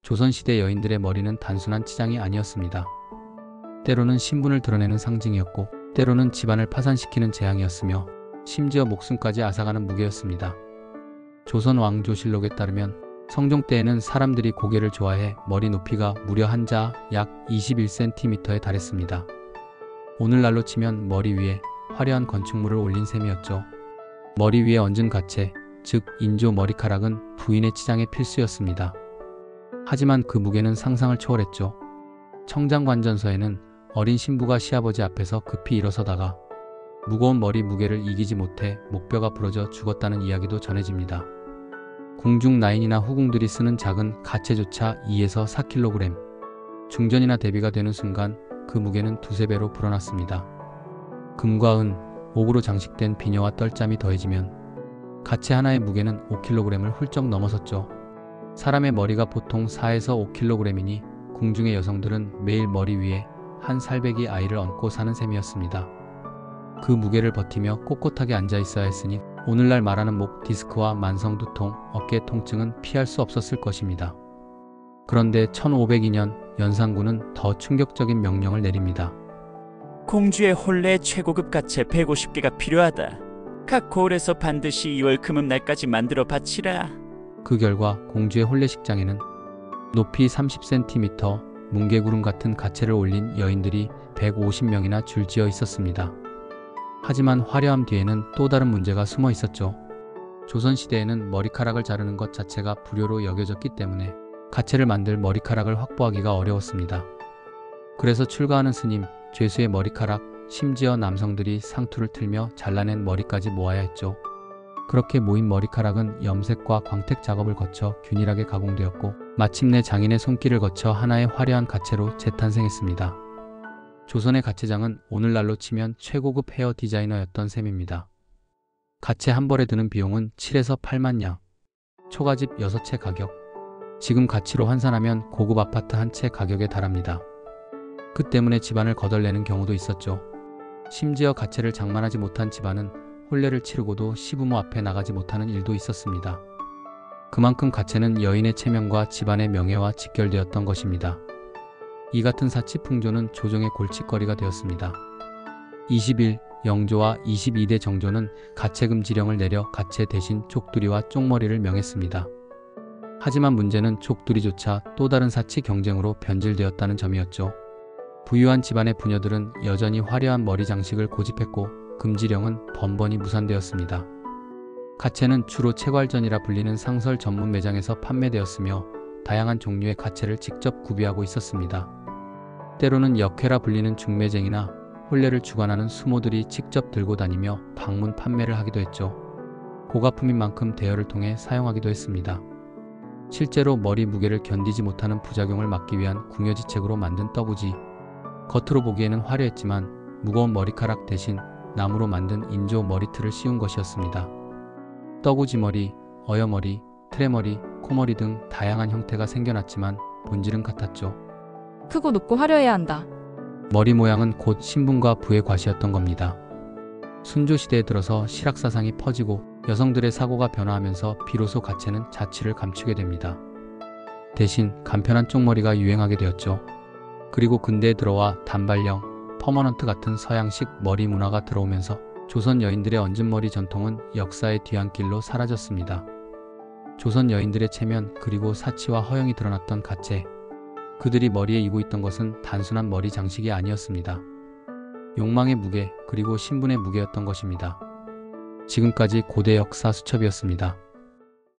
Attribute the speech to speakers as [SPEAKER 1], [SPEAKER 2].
[SPEAKER 1] 조선시대 여인들의 머리는 단순한 치장이 아니었습니다. 때로는 신분을 드러내는 상징이었고, 때로는 집안을 파산시키는 재앙이었으며, 심지어 목숨까지 앗아가는 무게였습니다. 조선 왕조실록에 따르면 성종 때에는 사람들이 고개를 좋아해 머리 높이가 무려 한자 약 21cm에 달했습니다. 오늘날로 치면 머리 위에 화려한 건축물을 올린 셈이었죠. 머리 위에 얹은 가채, 즉 인조 머리카락은 부인의 치장의 필수였습니다. 하지만 그 무게는 상상을 초월했죠. 청장관전서에는 어린 신부가 시아버지 앞에서 급히 일어서다가 무거운 머리 무게를 이기지 못해 목뼈가 부러져 죽었다는 이야기도 전해집니다. 궁중 나인이나 후궁들이 쓰는 작은 가채조차 2에서 4kg, 중전이나 대비가 되는 순간 그 무게는 두세 배로 불어났습니다. 금과 은, 옥으로 장식된 비녀와 떨잠이 더해지면 가채 하나의 무게는 5kg을 훌쩍 넘어섰죠. 사람의 머리가 보통 4에서 5kg이니 궁중의 여성들은 매일 머리 위에 한 살배기 아이를 얹고 사는 셈이었습니다. 그 무게를 버티며 꼿꼿하게 앉아 있어야 했으니 오늘날 말하는 목 디스크와 만성 두통, 어깨 통증은 피할 수 없었을 것입니다. 그런데 1502년 연산군은 더 충격적인 명령을 내립니다.
[SPEAKER 2] 공주의 혼례 최고급 가채 150개가 필요하다. 각 고을에서 반드시 2월 금음날까지 만들어 바치라.
[SPEAKER 1] 그 결과 공주의 혼례식장에는 높이 30cm, 뭉게구름 같은 가채를 올린 여인들이 150명이나 줄지어 있었습니다. 하지만 화려함 뒤에는 또 다른 문제가 숨어 있었죠. 조선시대에는 머리카락을 자르는 것 자체가 불효로 여겨졌기 때문에 가채를 만들 머리카락을 확보하기가 어려웠습니다. 그래서 출가하는 스님, 죄수의 머리카락, 심지어 남성들이 상투를 틀며 잘라낸 머리까지 모아야 했죠. 그렇게 모인 머리카락은 염색과 광택 작업을 거쳐 균일하게 가공되었고, 마침내 장인의 손길을 거쳐 하나의 화려한 가채로 재탄생했습니다. 조선의 가채장은 오늘날로 치면 최고급 헤어 디자이너였던 셈입니다. 가채 한 벌에 드는 비용은 7에서 8만 냥, 초가집 6채 가격, 지금 가치로 환산하면 고급 아파트 한 채 가격에 달합니다. 그 때문에 집안을 거덜내는 경우도 있었죠. 심지어 가채를 장만하지 못한 집안은 혼례를 치르고도 시부모 앞에 나가지 못하는 일도 있었습니다. 그만큼 가채는 여인의 체면과 집안의 명예와 직결되었던 것입니다. 이 같은 사치풍조는 조정의 골칫거리가 되었습니다. 21 영조와 22대 정조는 가채 금지령을 내려 가채 대신 족두리와 쪽머리를 명했습니다. 하지만 문제는 족두리조차 또 다른 사치 경쟁으로 변질되었다는 점이었죠. 부유한 집안의 부녀들은 여전히 화려한 머리 장식을 고집했고 금지령은 번번이 무산되었습니다. 가채는 주로 채괄전이라 불리는 상설 전문 매장에서 판매되었으며 다양한 종류의 가채를 직접 구비하고 있었습니다. 때로는 역회라 불리는 중매쟁이나 혼례를 주관하는 수모들이 직접 들고 다니며 방문 판매를 하기도 했죠. 고가품인 만큼 대여를 통해 사용하기도 했습니다. 실제로 머리 무게를 견디지 못하는 부작용을 막기 위한 궁여지책으로 만든 떠구지, 겉으로 보기에는 화려했지만 무거운 머리카락 대신 나무로 만든 인조 머리틀을 씌운 것이었습니다. 떠구지 머리, 어여머리, 트레머리, 코머리 등 다양한 형태가 생겨났지만 본질은 같았죠.
[SPEAKER 3] 크고 높고 화려해야 한다.
[SPEAKER 1] 머리 모양은 곧 신분과 부의 과시였던 겁니다. 순조시대에 들어서 실학사상이 퍼지고 여성들의 사고가 변화하면서 비로소 가채는 자취를 감추게 됩니다. 대신 간편한 쪽머리가 유행하게 되었죠. 그리고 근대에 들어와 단발령, 퍼머넌트 같은 서양식 머리 문화가 들어오면서 조선 여인들의 얹은 머리 전통은 역사의 뒤안길로 사라졌습니다. 조선 여인들의 체면 그리고 사치와 허영이 드러났던 가채, 그들이 머리에 이고 있던 것은 단순한 머리 장식이 아니었습니다. 욕망의 무게 그리고 신분의 무게였던 것입니다. 지금까지 고대 역사 수첩이었습니다.